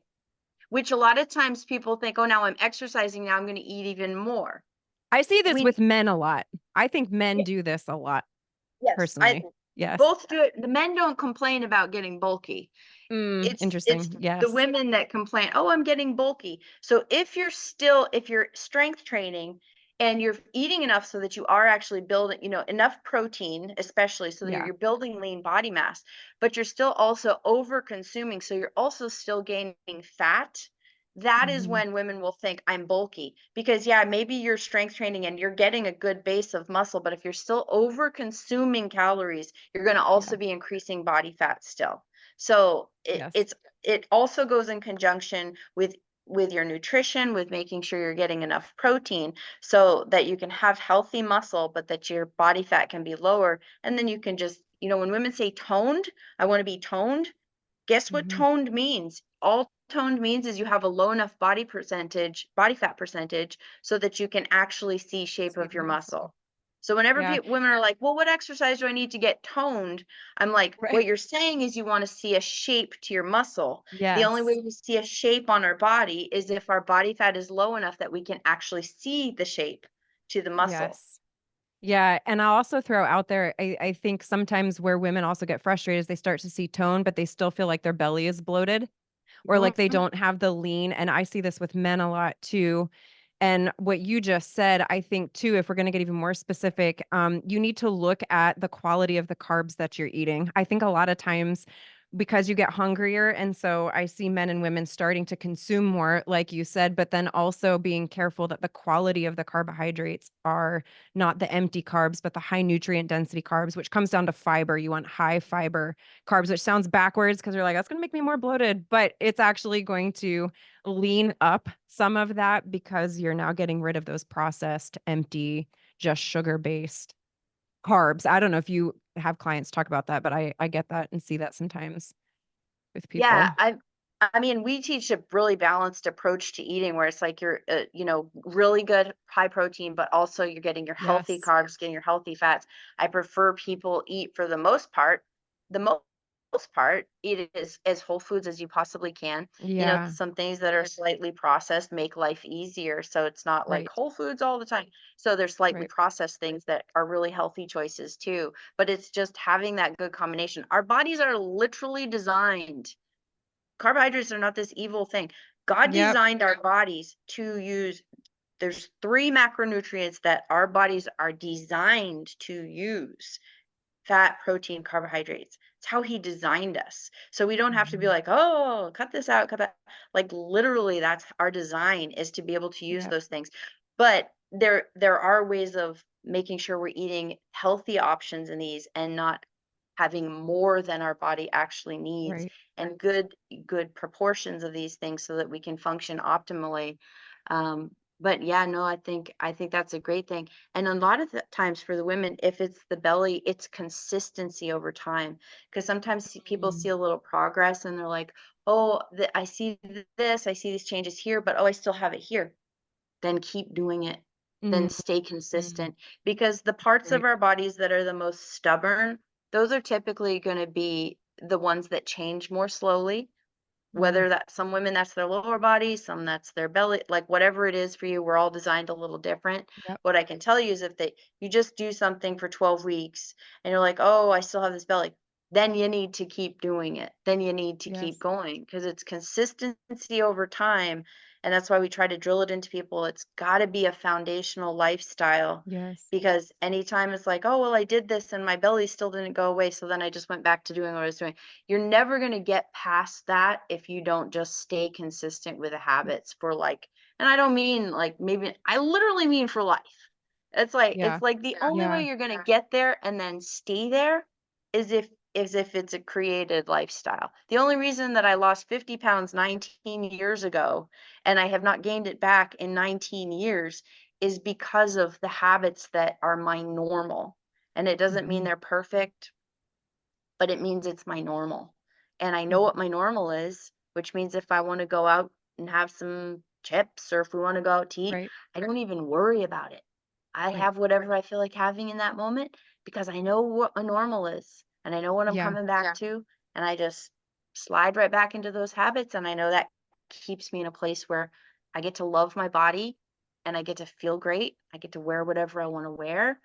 which a lot of times people think, oh, now I'm exercising, now I'm going to eat even more. I see this We with men a lot. I think men do this a lot Yes, I personally. Yes. both do it. The men don't complain about getting bulky. It's Interesting. the Yes. women that complain, "Oh, I'm getting bulky." So if you're strength training and you're eating enough so that you are actually building, enough protein, especially so that Yeah. you're building lean body mass, but you're still also over consuming, so you're also still gaining fat, that is Hmm. when women will think I'm bulky. Because yeah, maybe you're strength training and you're getting a good base of muscle, but if you're still over consuming calories, you're going to Yeah. also be increasing body fat still. So Yes. it also goes in conjunction with your nutrition, with making sure you're getting enough protein so that you can have healthy muscle, but that your body fat can be lower. And then you can just, when women say toned, I want to be toned. Guess what Hmm. toned means? All toned means is you have a low enough body fat percentage, so that you can actually see shape See of the your muscle. muscle. So whenever Yeah. women are like, well, what exercise do I need to get toned? I'm like, Right. what you're saying is you want to see a shape to your muscle. The only way Yes. we see a shape on our body is if our body fat is low enough that we can actually see the shape to the muscle. Yes. Yeah. And I'll also throw out there, I think sometimes where women also get frustrated is they start to see tone, but they still feel like their belly is bloated or like they Mhm. don't have the lean. And I see this with men a lot too. And what you just said, I think too, if we're going to get even more specific, you need to look at the quality of the carbs that you're eating. I think a lot of times because you get hungrier. And so I see men and women starting to consume more, like you said, but then also being careful that the quality of the carbohydrates are not the empty carbs, but the high nutrient density carbs, which comes down to fiber. You want high fiber carbs, which sounds backwards because you're like, that's going to make me more bloated, but it's actually going to lean up some of that because you're now getting rid of those processed, empty, just sugar based carbs. I don't know if you have clients talk about that, but I get that and see that sometimes with Yeah, people. I mean, we teach a really balanced approach to eating where it's like you're, really good high protein, but also you're getting your healthy Yes. carbs, getting your healthy fats. I prefer people eat for the most part, the most part, eat it as whole foods as you possibly can. Yeah. Some things that are slightly processed make life easier. So it's not like Right. whole foods all the time. So there's slightly Right. processed things that are really healthy choices too. But it's just having that good combination. Our bodies are literally designed. Carbohydrates are not this evil thing. God Yep. designed our bodies to use, there's three macronutrients that our bodies are designed to use: fat, protein, carbohydrates. It's how he designed us. So we don't have to be Mhm. like, oh, cut this out, cut that. Like literally, that's our design, is to be able to use Yep. those things. But there are ways of making sure we're eating healthy options in these and not having more than our body actually needs, Right. and good proportions of these things so that we can function optimally. But yeah, no, I think that's a great thing. And a lot of the times for the women, if it's the belly, it's consistency over time. Because sometimes people Mm. see a little progress and they're like, oh, I see this, I see these changes here, but oh, I still have it here. Then keep doing it. Then Mm. stay Mm. consistent. Because the parts of Right. our bodies that are the most stubborn, those are typically going to be the ones that change more slowly. whether that some women that's their lower body, some that's their belly, like whatever it is for you, we're all designed a little different. Yep. What I can tell you is if you just do something for 12 weeks and you're like, oh, I still have this belly, then you need to keep doing it. Then you need to keep Yes. going because it's consistency over time. And that's why we try to drill it into people. It's got to be a foundational lifestyle Yes. because anytime it's like, oh, well, I did this and my belly still didn't go away. So then I just went back to doing what I was doing. You're never going to get past that if you don't just stay consistent with the habits for like, and I don't mean like maybe, I literally mean for life. Yeah. It's like the only way Yeah. you're going to get there and then stay there is if it's a created lifestyle. The only reason that I lost 50 pounds 19 years ago and I have not gained it back in 19 years is because of the habits that are my normal. And it doesn't mean Hmm. they're perfect, but it means it's my normal. And I know what Hmm. my normal is, which means if I want to go out and have some chips or if we want to go out to eat, Right. I don't even worry about it. I Right. have whatever I feel like having in that moment because I know what my normal is and I know what I'm Yeah. coming back to. And I just slide right back into those habits. And I know that keeps me in a place where I get to love my body and I get to feel great. I get to wear whatever I want to wear.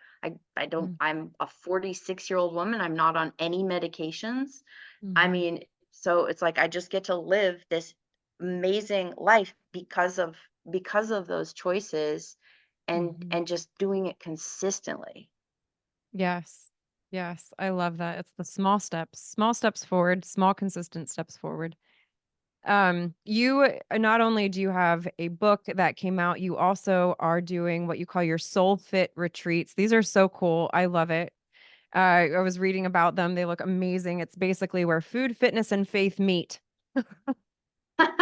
I don't Mm-hmm. I'm a 46-year-old woman. I'm not on any medications. I Mm-hmm. mean, so it's like I just get to live this amazing life because of those choices Mm-hmm. and just doing it consistently. Yes. Yes. I love that. It's the small steps forward, small consistent steps forward. You not only do you have a book that came out, you also are doing what you call your SoulFIT retreats. These are so cool. I love it. I was reading about them. They look amazing. It's basically where food, fitness, and faith meet.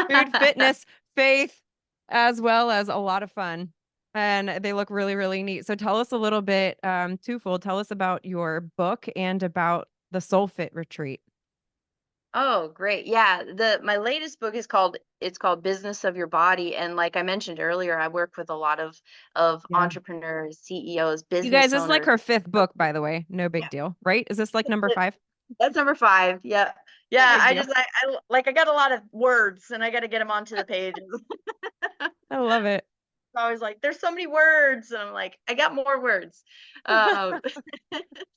Food, fitness, faith, as well as a lot of fun. And they look really, really neat. So tell us a little bit, twofold. Tell us about your book and about the SoulFit retreat. Oh, great. Yeah, the my latest book is called Business of Your Body and like I mentioned earlier, I work with a lot of Yeah. entrepreneurs, CEOs, You guys, business this is like owners. her fifth book, by the way. No big deal, right? Is this like number five? That's number 5. Yeah. No Yeah, big deal. I got a lot of words and I gotta get them onto the page. I love it. I was like, "There's so many words," and I'm like, "I got more words." Um,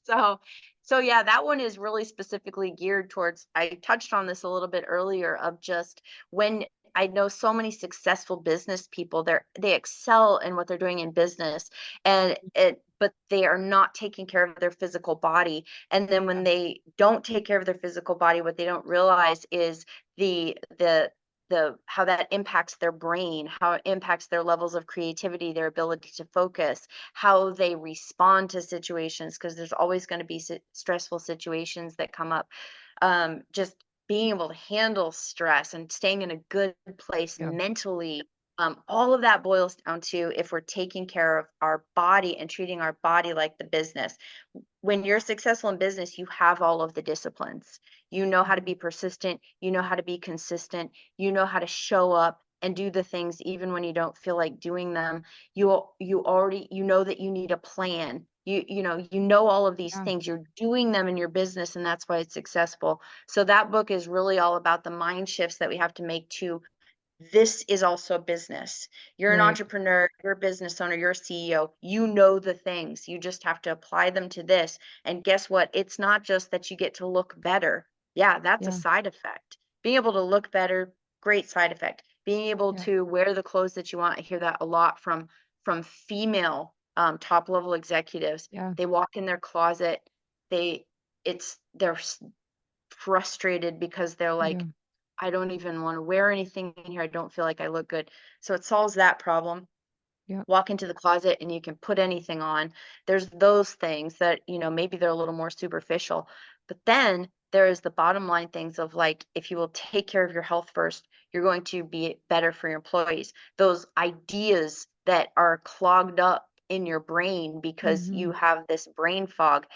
so so yeah, that one is really specifically geared towards I touched on this a little bit earlier of just when I know so many successful business people, they excel in what they're doing in business and it but they are not taking care of their physical body. And then when Yeah. they don't take care of their physical body, what they don't realize is the how that impacts their brain, how it impacts their levels of creativity, their ability to focus, how they respond to situations because there's always going to be stressful situations that come up. Just being able to handle stress and staying in a good place Yeah. mentally. All of that boils down to if we're taking care of our body and treating our body like the business. When you're successful in business, you have all of the disciplines. You know how to Mhm. be persistent, you know how to be consistent, you know how to show up and do the things even when you don't feel like doing them. You already you know that you need a plan. You know all of these Yeah. things. You're doing them in your business and that's why it's successful. So that book is really all about the mind shifts that we have to make to this is also a business. You're an Right. entrepreneur, you're a business owner, you're a CEO. You know the things. You just have to apply them to this. And guess what? It's not just that you get to look better. Yeah, that's a Yeah. side effect. Being able to look better, great side effect. Being able Yeah. to wear the clothes that you want. I hear that a lot from female top level executives. Yeah. They walk in their closet, they they're frustrated because they're Yeah. like, I don't even want to wear anything in here. I don't feel like I look good. So it solves that problem. Yeah. Walk into the closet and you can put anything on. There's those things that, maybe they're a little more superficial. But then there is the bottom line things of like, if you will take care of your health first, you're going to be better for your employees. Those ideas that are clogged up in your brain because Hmm. you have this brain fog,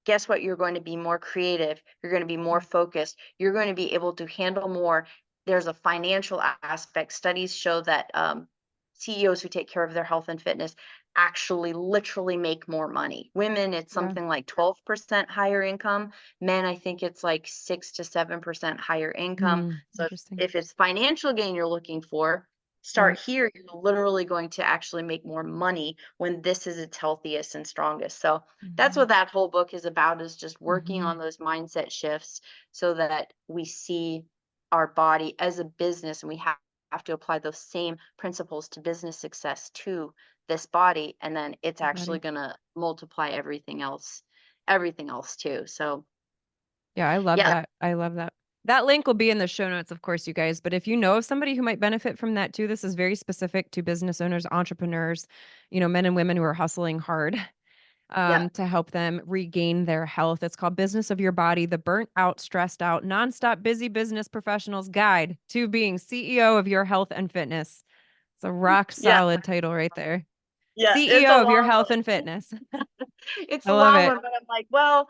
guess what? You're going to be more creative. You're going to be more Yeah. focused. You're going to be able to handle more. There's a financial aspect. Studies show that CEOs who take care of their health and fitness, actually literally make more money. Women, it's Yeah. something like 12% higher income. Men, I think it's like 6 to 7% higher income. So Interesting. if it's financial gain you're looking for, start Right. here. You're literally going to actually make more money when this is its healthiest and strongest. So that's Hmm. what that whole book is about, is just working Hmm. on those mindset shifts so that we see our body as a business, and we have to apply those same principles to business success too this body, and then it's actually Everybody. gonna multiply everything else too. So Yeah, I love yeah, that. I love that. That link will be in the show notes, of course, you guys. But if you know of somebody who might benefit from that too, this is very specific to business owners, entrepreneurs, men and women who are hustling hard yeah, to help them regain their health. It's called Business of Your Body, the Burnt Out, Stressed Out, Nonstop Busy Business Professional's Guide to Being CEO of Your Health and Fitness. It's a rock yeah, solid title right there. yeah. It's a CEO of Your long Health one. and Fitness. It's I a love long it. one, but I'm like, well,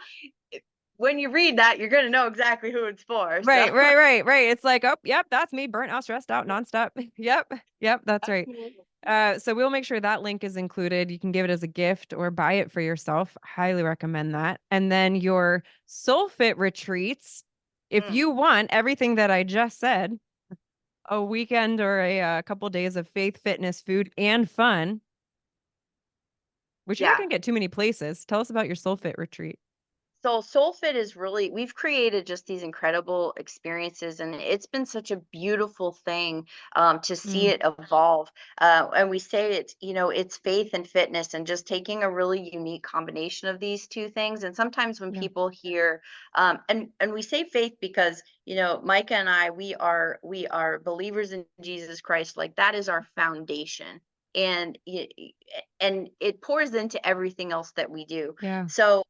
when you read that, you're gonna know exactly who it's for. So Right, right, right, right. It's like, oh, yep, that's me, burnt out, stressed out, nonstop. Yep, yep, that's right. absolutely. So we'll make sure that link is included. You can give it as a gift or buy it for yourself. Highly recommend that. And then your SoulFIT retreats, if Mm, you want everything that I just said, a weekend or a couple days of faith, fitness, food, and fun, which you're not yeah. going to get too many places. Tell us about your SoulFIT retreat. So SoulFit is really, we've created just these incredible experiences, and it's been such a beautiful thing to see Mm, it evolve. And we say it's, it's faith and fitness, and just taking a really unique combination of these two things. And sometimes when yeah. people hear, and we say faith because Micah and I, we are believers in Jesus Christ. Like, that is our foundation, and it pours into everything else that we do. Yeah. So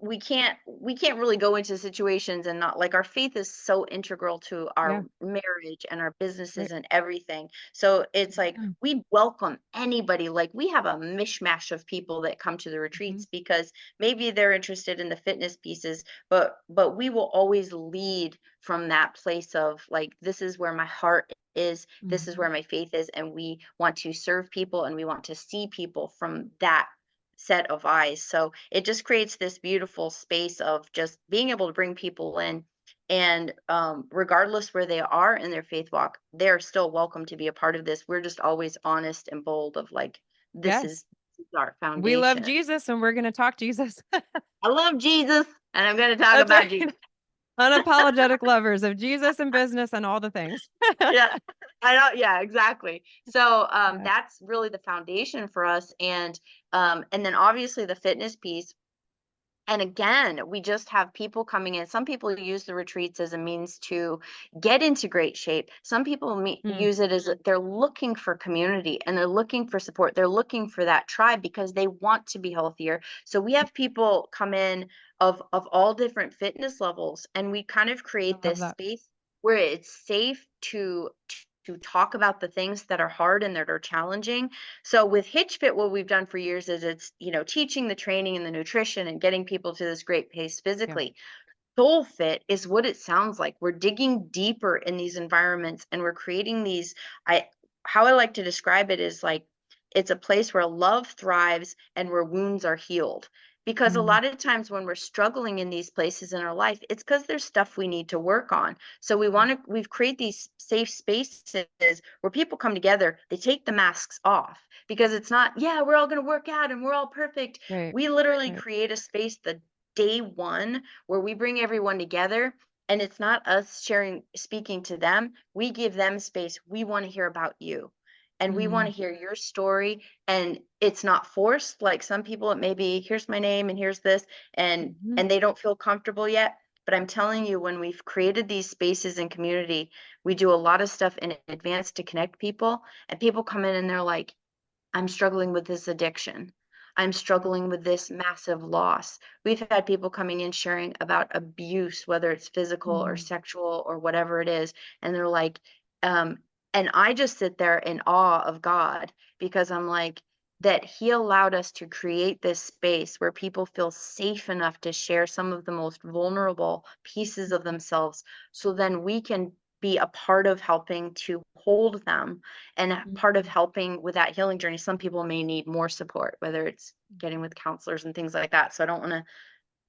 we can't really go into situations and not, like, our faith is so integral to Yeah. our marriage and our businesses Right. and everything. So it's like Yeah. we welcome anybody. Like, we have a mishmash of people that come to the Mhm. retreats because maybe they're interested in the fitness pieces, but we will always lead from that place of, like, this is where my heart is, this is Mhm. where my faith is, and we want to serve people and we want to see people from that set of eyes. So it just creates this beautiful space of just being able to bring people in. And regardless where they are in their faith walk, they're still welcome to be a part of this. We're just always honest and bold of, like, this Yes. is our We love foundation. Jesus and we're going to talk Jesus. I love Jesus, and I'm going to talk That's about right. Jesus. Unapologetic lovers of Jesus and business and all the things. Yeah, I know. Yeah, exactly. So Yeah. that's really the foundation for us. And then obviously the fitness piece. And again, we just have people coming in. Some people use the retreats as a means to get into great shape. Some people Mm, use it as they're looking for community and they're looking for support. They're looking for that tribe because they want to be healthier. So we have people come in of all different fitness levels, and we kind of I create love this that. space where it's safe to talk about the things that are hard and that are challenging. So with HitchFit, what we've done for years is it's, teaching the training and the nutrition and getting people to this great pace Yeah. physically. SoulFit is what it sounds like. We're digging deeper in these environments, and we're creating these. I How I like to describe it is like it's a place where love thrives and where wounds are healed. Because a Mm, lot of times when we're struggling in these places in our life, it's because there's stuff we need to work on. So we've created these safe spaces where people come together, they take the masks off, because it's not, yeah, we're all going to work out and we're all perfect. right. We literally Right. create a space the day one where we bring everyone together, and it's not us speaking to them. We give them space. We want to hear about you, and we want Mm, to hear your story. And it's not forced. Like, some people, it may be, here's my name and here's this, and mhm. and they don't feel comfortable yet. But I'm telling you, when we've created these spaces in community, we do a lot of stuff in advance to connect people, and people come in and they're like, I'm struggling with this addiction. I'm Yeah. struggling with this massive loss. We've had people coming in sharing about abuse, whether it's physical or Mm, sexual or whatever it is. And they're like, um, and I just sit there in awe of God, because I'm like, that He allowed us to create this space where people feel safe enough to share some of the most vulnerable pieces of themselves. So then we can be a part of helping to hold them and a part of helping with that healing journey. Some people may need more support, whether it's getting with counselors and things like that. So I don't want to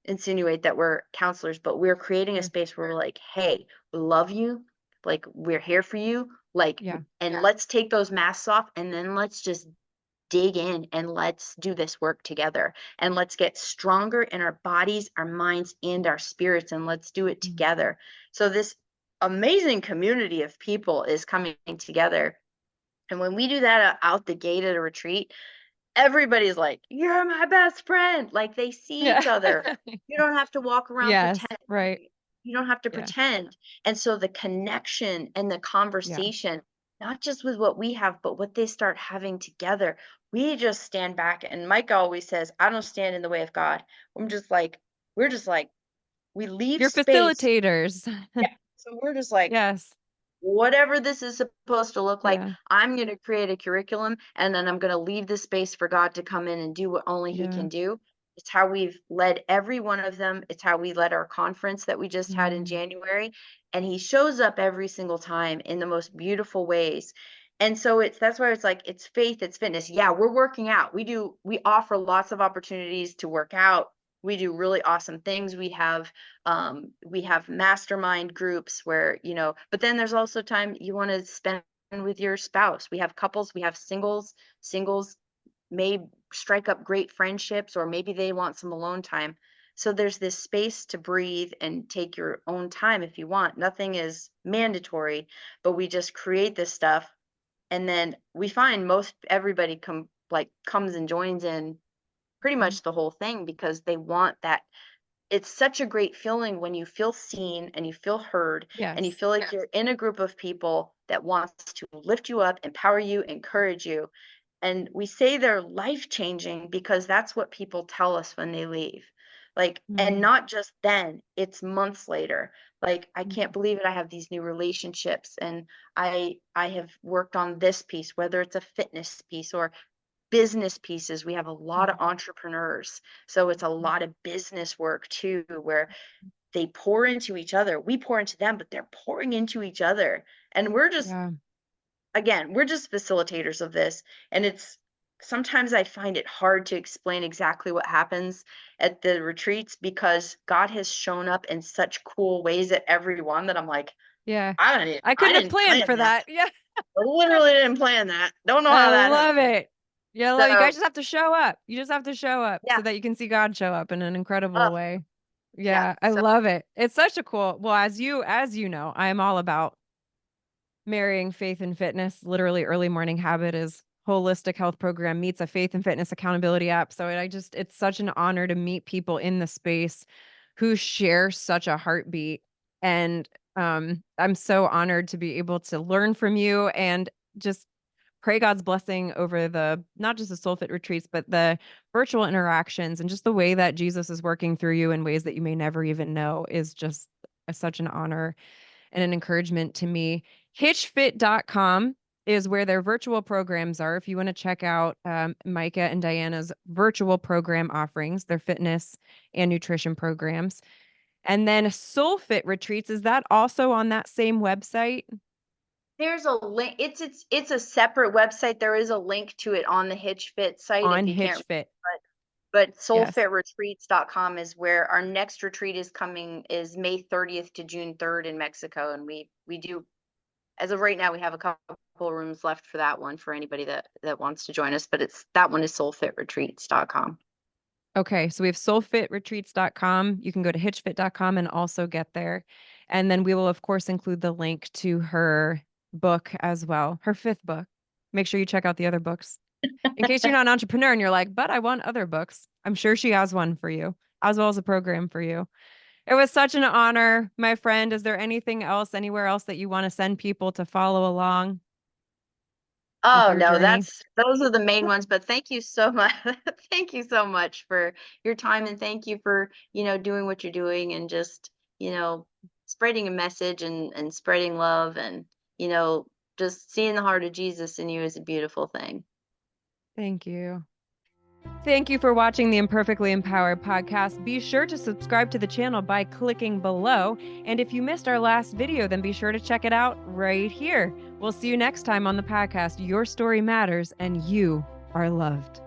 insinuate that we're counselors, but we're creating a Sure. space where we're like, hey, we love you, like we're here for you, like, Yeah. and let's take those masks off and then let's just dig in and let's do this work together and let's get stronger in our bodies, our minds, and our spirits, and let's do it Mm. together. So this amazing community of people is coming together. And when we do that out the gate at a retreat, everybody's like, "You're my best friend." Like they see Yeah. each other. You don't have to walk around Yes. pretending. Right. You don't have to Yeah. pretend. And so the connection and the Yeah. conversation, not just with what we have, but what they start having together, we just stand back. And Mike always says, I don't stand in the way of God. I'm just like, we're just like, we leave You're space. facilitators. Yeah. So we're just like, Yes. whatever this is supposed to look like, Yeah. I'm going to create a curriculum and then I'm going to leave the space for God to come in and do what only He Yeah. can do. It's how we've led every one of them. It's how we led our conference that we just had in Mm. January. And He shows up every single time in the most beautiful ways. And so that's why it's like it's faith, it's fitness. Yeah, we're working out. We offer lots of opportunities to work out. We do really awesome things. We have mastermind groups where, but then there's also time you want to spend with your spouse. We have couples, we have singles. Singles may strike up great friendships, or maybe they want some alone time. So there's this space to breathe and take your own time if you want. Nothing is mandatory, but we just create this stuff. And then we find most everybody comes and joins in pretty Mm. much the whole thing because they want that. It's such a great feeling when you feel seen and you feel heard and you Yes. feel like you're in a group of people that wants to lift you up, empower you, encourage you. And we say they're life changing because that's what people tell us when they leave. Like, and Mm. not just then, it's months later. Like, I Mm. can't believe it. I have these new relationships and I have worked on this piece, whether it's a fitness piece or business pieces. We have a lot of Mm. entrepreneurs. So it's a lot of business work too, where they pour into each other. We pour into them, but they're pouring into each other. And Yeah. we're just facilitators of this. And it's sometimes I find it hard to explain exactly what happens at the retreats because God has shown up in such cool ways at every one that I'm like, Yeah. I I couldn't have didn't planned plan for that. that. Yeah. I literally didn't plan that. Don't know I how that love happened. it. Yeah, I love you guys So just have to show up. You just have to show up so yeah. that you can see God show up in an incredible Oh, way. yeah. Yeah, I So love it. It's such a cool. Well, as you know, I am all about marrying faith and fitness. Literally, Early Morning Habit is holistic health program meets a faith and fitness accountability app. So it's such an honor to meet people in the space who share such a heartbeat. And I'm so honored to be able to learn from you and just pray God's blessing over the not just the SoulFIT retreats, but the virtual interactions and just the way that Jesus is working through you in ways that you may never even know is just such an honor and an encouragement to me. HitchFit.com is where their virtual programs are. If you want to check out Micah and Diana's virtual program offerings, their fitness and nutrition programs. And then SoulFIT Retreats, is that also on that same website? there's a link. It's a separate website. There is a link to it on the HitchFit site if On you can't. HitchFit. But Yes. soulfitretreats.com is where our next retreat is May 30th to June 3rd in Mexico. And we do, as of right now, we have a couple rooms left for that one for anybody that wants to join us. But that one is soulfitretreats.com. Okay, so we have soulfitretreats.com. You can go to hitchfit.com and also get there. And then we will, of course, include the link to her book as well, her fifth book. Make sure you check out the other books. In case you're not an entrepreneur and you're like, but I want other books, I'm sure she has one for you, as well as a program for you. It was such an honor, my friend. Is there anything else, anywhere else that you want to send people to follow along with Oh your no, journey? those are the main ones, but thank you so much. Thank you so much for your time and thank you for, doing what you're doing and just, you know, spreading a message and spreading love and, you know, just seeing the heart of Jesus in you is a beautiful thing. Thank you. Thank you for watching the Imperfectly Empowered podcast. Be sure to subscribe to the channel by clicking below. And if you missed our last video, then be sure to check it out right here. We'll see you next time on the podcast. Your story matters and you are loved.